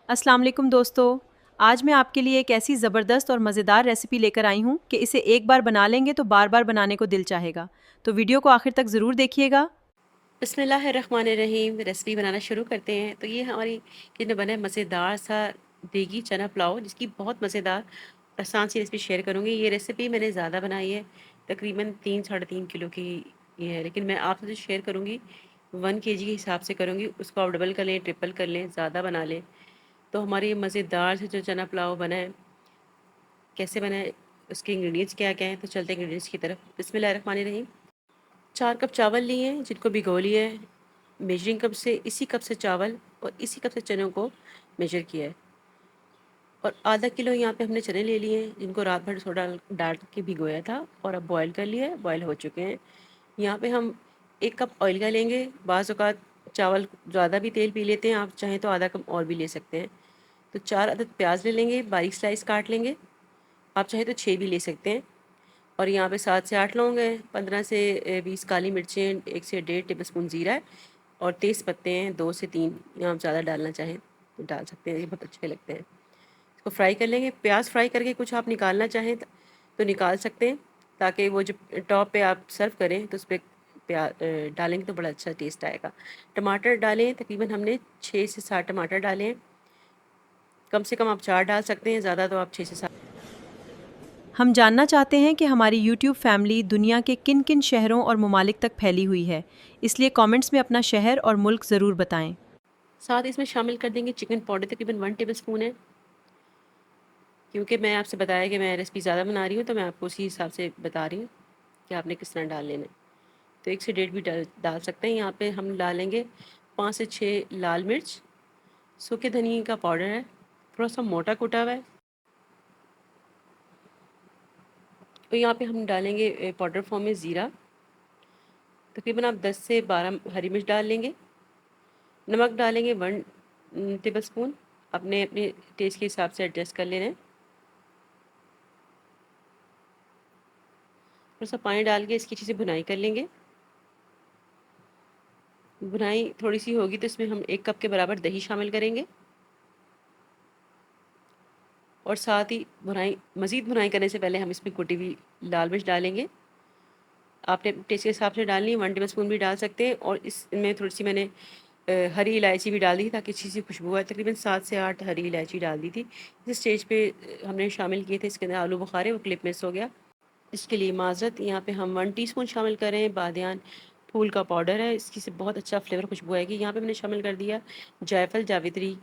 अस्सलाम वालेकुम दोस्तों। आज मैं आपके लिए एक ऐसी ज़बरदस्त और मज़ेदार रेसिपी लेकर आई हूँ कि इसे एक बार बना लेंगे तो बार बार बनाने को दिल चाहेगा। तो वीडियो को आखिर तक ज़रूर देखिएगा। बिस्मिल्लाहिर्रहमानिर्रहीम। रेसिपी बनाना शुरू करते हैं। तो ये हमारी किचन में बना है मज़ेदार सा देगी चना पुलाव, जिसकी बहुत मज़ेदार आसान सी रेसिपी शेयर करूँगी। ये रेसिपी मैंने ज़्यादा बनाई है, तकरीबन 3 साढ़े 3 किलो की ये है, लेकिन मैं आपसे जो शेयर करूँगी 1 kg के हिसाब से करूँगी। उसको आप डबल कर लें, ट्रिपल कर लें, ज़्यादा बना लें। तो हमारी ये मज़ेदार से जो चना पुलाव बना है, कैसे बना है, उसके इंग्रेडिएंट्स क्या क्या हैं, तो चलते हैं इंग्रेडिएंट्स की तरफ। बिस्मिल्लाहिर्रहमानिर्रहीम। 4 कप चावल लिए हैं, जिनको भिगो लिया है। मेजरिंग कप से इसी कप से चावल और इसी कप से चनों को मेजर किया है। और आधा किलो यहाँ पे हमने चने ले लिए हैं, जिनको रात भर सोडा डाल के भिगोया था और अब बॉयल कर लिया है, बॉयल हो चुके हैं। यहाँ पे हम 1 कप ऑयल का लेंगे। बाज़ औक़ात चावल ज़्यादा भी तेल पी लेते हैं, आप चाहें तो आधा कप और भी ले सकते हैं। तो 4 अदद प्याज ले लेंगे, बारीक स्लाइस काट लेंगे। आप चाहें तो 6 भी ले सकते हैं। और यहाँ पे 7 से 8 लौंग हैं, 15 से 20 काली मिर्चें, 1 से 1.5 टेबल स्पून ज़ीरा है और तेज़ पत्ते हैं 2 से 3। या आप ज़्यादा डालना चाहें तो डाल सकते हैं, ये बहुत अच्छे लगते हैं। इसको फ्राई कर लेंगे। प्याज फ्राई करके कुछ आप निकालना चाहें तो निकाल सकते हैं, ताकि वो जो टॉप पे आप सर्व करें तो उस पर डालेंगे तो बड़ा अच्छा टेस्ट आएगा। टमाटर डालें, तकरीबन हमने 6 से 7 टमाटर डाले हैं। कम से कम आप 4 डाल सकते हैं, ज़्यादा तो आप 6 से 7। हम जानना चाहते हैं कि हमारी यूट्यूब फैमिली दुनिया के किन किन शहरों और ममालिक तक फैली हुई है, इसलिए कमेंट्स में अपना शहर और मुल्क ज़रूर बताएं। साथ इसमें शामिल कर देंगे चिकन पाउडर, तकरीबन 1 टेबल स्पून है। क्योंकि मैं आपसे बताया कि मैं रेसिपी ज़्यादा बना रही हूँ, तो मैं आपको उसी हिसाब से बता रही हूँ कि आपने किस तरह डाल लेना है। तो 1 से 1.5 भी डाल सकते हैं। यहाँ पे हम डालेंगे 5 से 6 लाल मिर्च, सूखे धनिए का पाउडर है, थोड़ा सा मोटा कुटा हुआ है। तो यहाँ पे हम डालेंगे पाउडर फॉर्म में ज़ीरा। तकरीबन आप 10 से 12 हरी मिर्च डाल लेंगे। नमक डालेंगे 1 टेबल स्पून, अपने अपने टेस्ट के हिसाब से एडजस्ट कर लेना है। थोड़ा सा पानी डाल के इसकी अच्छी से भुनाई कर लेंगे। भुनाई थोड़ी सी होगी तो इसमें हम 1 कप के बराबर दही शामिल करेंगे और साथ ही मज़ीद भुनाई करने से पहले हम इसमें कुटी हुई लाल मिर्च डालेंगे। आपने टेस्ट के हिसाब से डालनी है, 1 टेबल स्पून भी डाल सकते हैं। और इसमें थोड़ी सी मैंने हरी इलायची भी डाल दी ताकि अच्छी सी खुशबू आए। तकरीबन 7 से 8 हरी इलायची डाल दी थी। इस स्टेज पे हमने शामिल किए थे इसके अंदर आलू बुखारे, वो क्लिप मिस हो गया, इसके लिए माजरत। यहाँ पे हम 1 टीस्पून शामिल कर रहे हैं बादियान फूल का पाउडर है, इसकी से बहुत अच्छा फ्लेवर खुशबू आएगी। यहाँ पे मैंने शामिल कर दिया जायफल जावित्री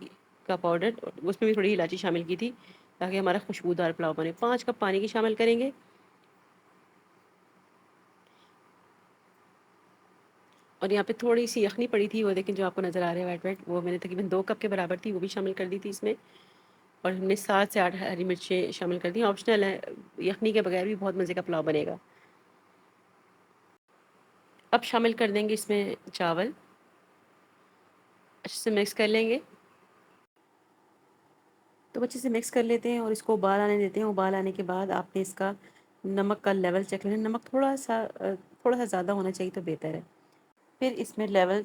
का पाउडर, उसमें भी थोड़ी इलायची शामिल की थी ताकि हमारा खुशबूदार पुलाव बने। 5 कप पानी की शामिल करेंगे। और यहाँ पे थोड़ी सी यखनी पड़ी थी, वो देखें जो आपको नज़र आ रहा है वाइट वाइट, वो मैंने तकरीबन 2 कप के बराबर थी, वो भी शामिल कर दी थी इसमें। और हमने 7 से 8 हरी मिर्चें शामिल कर दी, ऑप्शनल है, यखनी के बगैर भी बहुत मज़े का पुलाव बनेगा। अब शामिल कर देंगे इसमें चावल, अच्छे से मिक्स कर लेंगे। तो अच्छे से मिक्स कर लेते हैं और इसको उबाल आने देते हैं। उबाल आने के बाद आपने इसका नमक का लेवल चेक लेना। नमक थोड़ा सा ज़्यादा होना चाहिए तो बेहतर है। फिर इसमें लेवल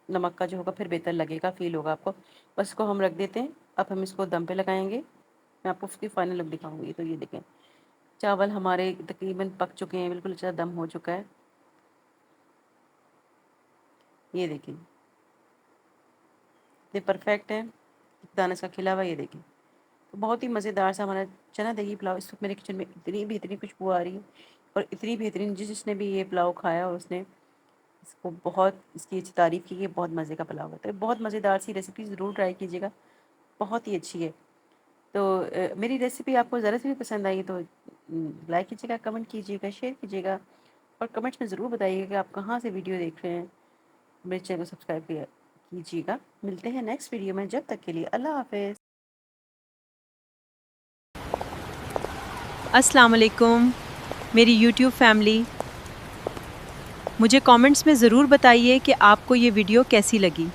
नमक का जो होगा फिर बेहतर लगेगा, फ़ील होगा आपको। बस इसको हम रख देते हैं। अब हम इसको दम पे लगाएंगे। मैं आपको उसकी फाइनल लुक दिखाऊंगी। तो ये देखें, चावल हमारे तकरीबन पक चुके हैं, बिल्कुल अच्छा दम हो चुका है। ये देखें, ये परफेक्ट है, दाना इसका खिला हुआ, ये देखें। तो बहुत ही मज़ेदार सा हमारा चना दही पुलाव इस वक्त मेरे किचन में इतनी बेहतरीन खुशबू आ रही है और इतनी बेहतरीन, जिसने भी ये पुलाव खाया और उसने इसको बहुत इसकी अच्छी तारीफ़ की कि बहुत मज़े का पुलाव होता है। बहुत मज़ेदार सी रेसिपी ज़रूर ट्राई कीजिएगा, बहुत ही अच्छी है। तो मेरी रेसिपी आपको ज़रा से भी पसंद आई तो लाइक कीजिएगा, कमेंट कीजिएगा, शेयर कीजिएगा और कमेंट्स में ज़रूर बताइएगा कि आप कहाँ से वीडियो देख रहे हैं। मेरे चैनल को सब्सक्राइब कीजिएगा। मिलते हैं नेक्स्ट वीडियो में, जब तक के लिए अल्लाह हाफ़िज़। अस्सलाम वालेकुम मेरी यूट्यूब फैमिली। मुझे कमेंट्स में ज़रूर बताइए कि आपको ये वीडियो कैसी लगी।